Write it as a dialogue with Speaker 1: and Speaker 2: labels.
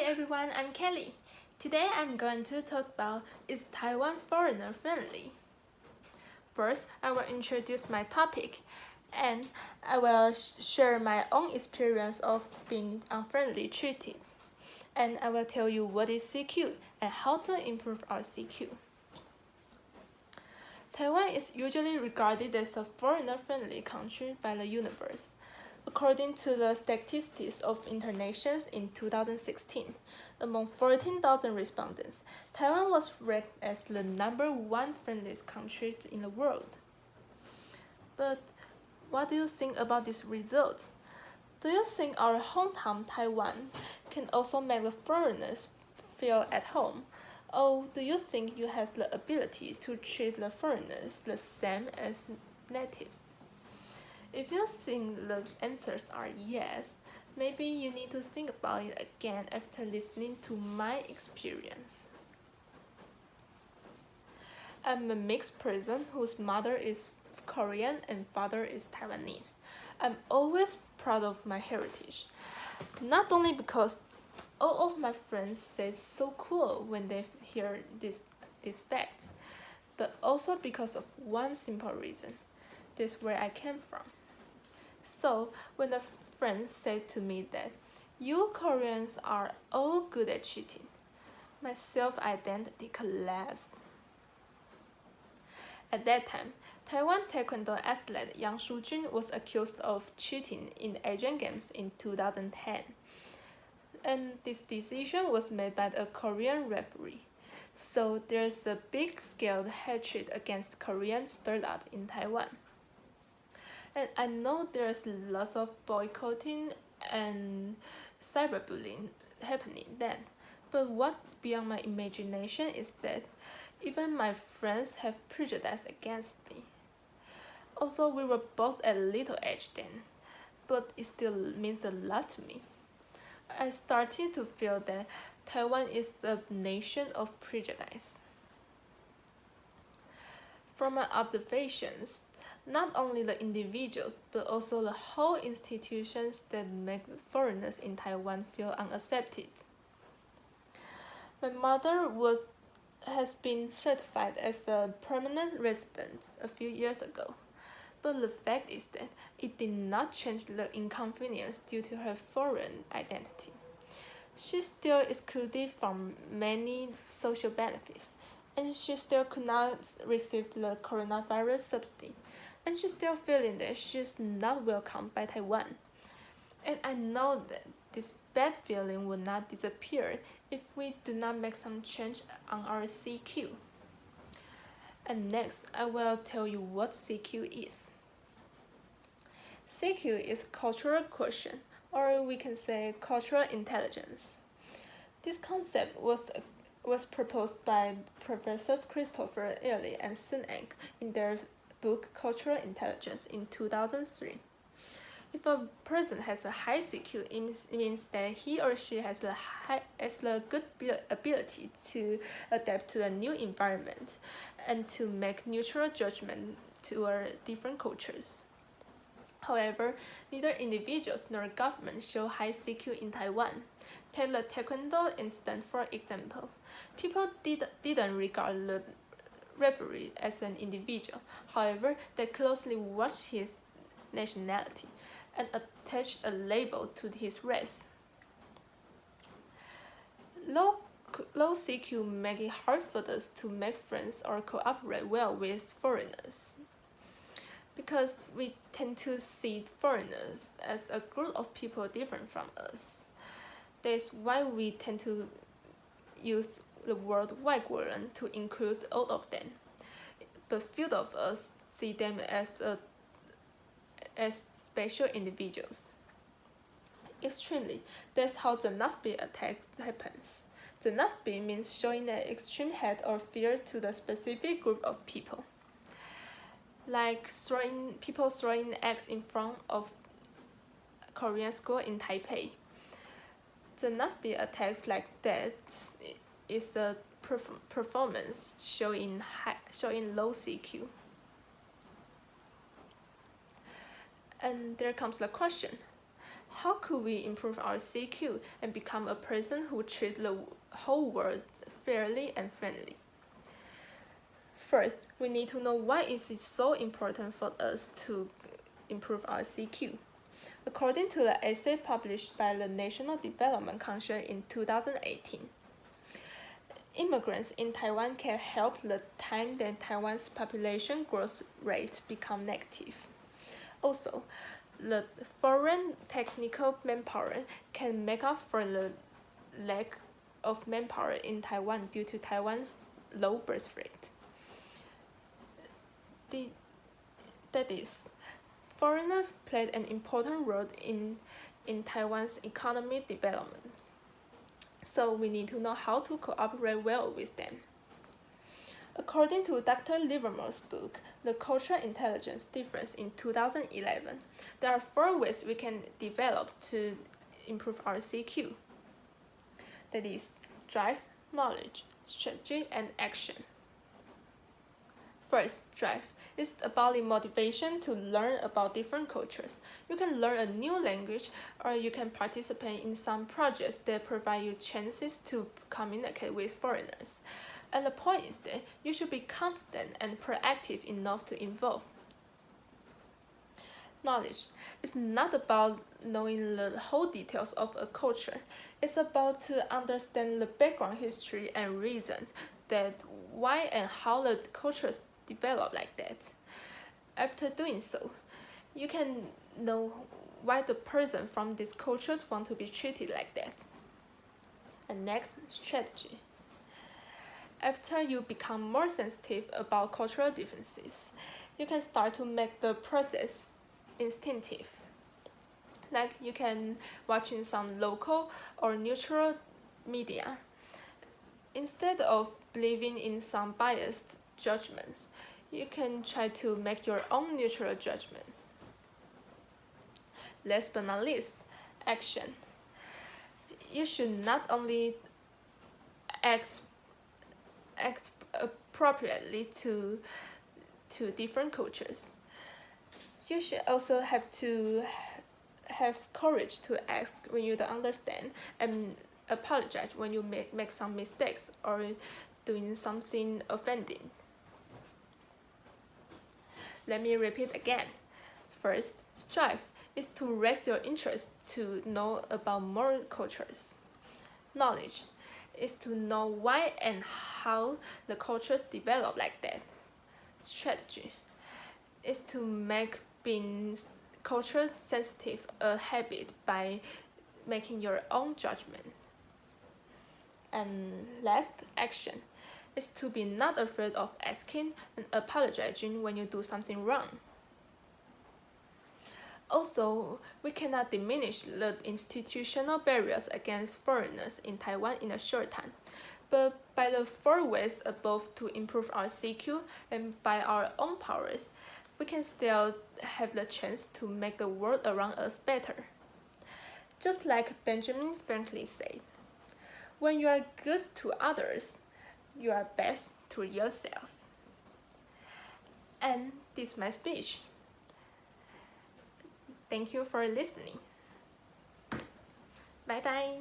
Speaker 1: everyone, I'm Kelly. Today I'm going to talk about is Taiwan foreigner friendly? First, I will introduce my topic and I will share my own experience of being unfriendly treated. And I will tell you what is CQ and how to improve our CQ. Taiwan is usually regarded as a foreigner-friendly country by the universe. According to the statistics of Internations in 2016, among 14,000 respondents, Taiwan was ranked as the #1 friendliest country in the world. But what do you think about this result? Do you think our hometown Taiwan can also make the foreigners feel at home? Or do you think you have the ability to treat the foreigners the same as natives? If you think the answers are yes, maybe you need to think about it again after listening to my experience. I'm a mixed person whose mother is Korean and father is Taiwanese. I'm always proud of my heritage, not only because all of my friends say it's so cool when they hear this fact, but also because of one simple reason. This is where I came from. So when a friend said to me that you Koreans are all good at cheating, my self-identity collapsed. At that time, Taiwan Taekwondo athlete Yang Shujun was accused of cheating in Asian Games in 2010. And this decision was made by a Korean referee. So there's a big scale hatred against Korean stirred up in Taiwan. And I know there's lots of boycotting and cyberbullying happening then. But what beyond my imagination is that even my friends have prejudice against me. Also, we were both at little age then, but it still means a lot to me. I started to feel that Taiwan is a nation of prejudice. From my observations, not only the individuals, but also the whole institutions that make foreigners in Taiwan feel unaccepted. My mother has been certified as a permanent resident a few years ago, but the fact is that it did not change the inconvenience due to her foreign identity. She's still excluded from many social benefits, and she still could not receive the coronavirus subsidy, and she's still feeling that she's not welcomed by Taiwan. And I know that this bad feeling will not disappear if we do not make some change on our CQ. And next, I will tell you what CQ is. CQ is cultural quotient, or we can say cultural intelligence. This concept was proposed by Professors Christopher Early and Sun Eng in their book Cultural Intelligence in 2003. If a person has a high CQ, it means that he or she has a good ability to adapt to a new environment and to make neutral judgment toward different cultures. However, neither individuals nor government show high CQ in Taiwan. Take the Taekwondo incident for example. People didn't regard the referee as an individual. However, they closely watched his nationality and attached a label to his race. Low CQ make it hard for us to make friends or cooperate well with foreigners, because we tend to see foreigners as a group of people different from us. That's why we tend to use the word "外国人" to include all of them, but few of us see them as special individuals. Extremely, that's how the Nazbi attack happens. The Nazbi means showing an extreme hate or fear to the specific group of people, like people throwing eggs in front of Korean school in Taipei. The Nazbi attacks like that is a performance showing low CQ. And there comes the question: how could we improve our CQ and become a person who treats the whole world fairly and friendly? First, we need to know why it is so important for us to improve our CQ. According to the essay published by the National Development Council in 2018, immigrants in Taiwan can help the time that Taiwan's population growth rate become negative. Also, the foreign technical manpower can make up for the lack of manpower in Taiwan due to Taiwan's low birth rate. That is, foreigners played an important role in Taiwan's economic development. So we need to know how to cooperate well with them. According to Dr. Livermore's book, The Cultural Intelligence Difference in 2011, there are 4 ways we can develop to improve our CQ. That is, drive, knowledge, strategy, and action. First, drive is about the motivation to learn about different cultures. You can learn a new language, or you can participate in some projects that provide you chances to communicate with foreigners. And the point is that you should be confident and proactive enough to involve. Knowledge is not about knowing the whole details of a culture. It's about to understand the background history and reasons that why and how the cultures develop like that. After doing so, you can know why the person from these cultures want to be treated like that. And next, strategy. After you become more sensitive about cultural differences, you can start to make the process instinctive. Like you can watching some local or neutral media. Instead of believing in some biased judgments, you can try to make your own neutral judgments. Last but not least, action. You should not only act appropriately to different cultures. You should also have to have courage to ask when you don't understand and apologize when you make some mistakes or doing something offending. Let me repeat again. First, drive is to raise your interest to know about more cultures. Knowledge is to know why and how the cultures develop like that. Strategy is to make being culture sensitive a habit by making your own judgment. And last, action is to be not afraid of asking and apologizing when you do something wrong. Also, we cannot diminish the institutional barriers against foreigners in Taiwan in a short time, but by the 4 ways above to improve our CQ and by our own powers, we can still have the chance to make the world around us better. Just like Benjamin Franklin said, when you are good to others, you are best to yourself. And this is my speech. Thank you for listening. Bye bye.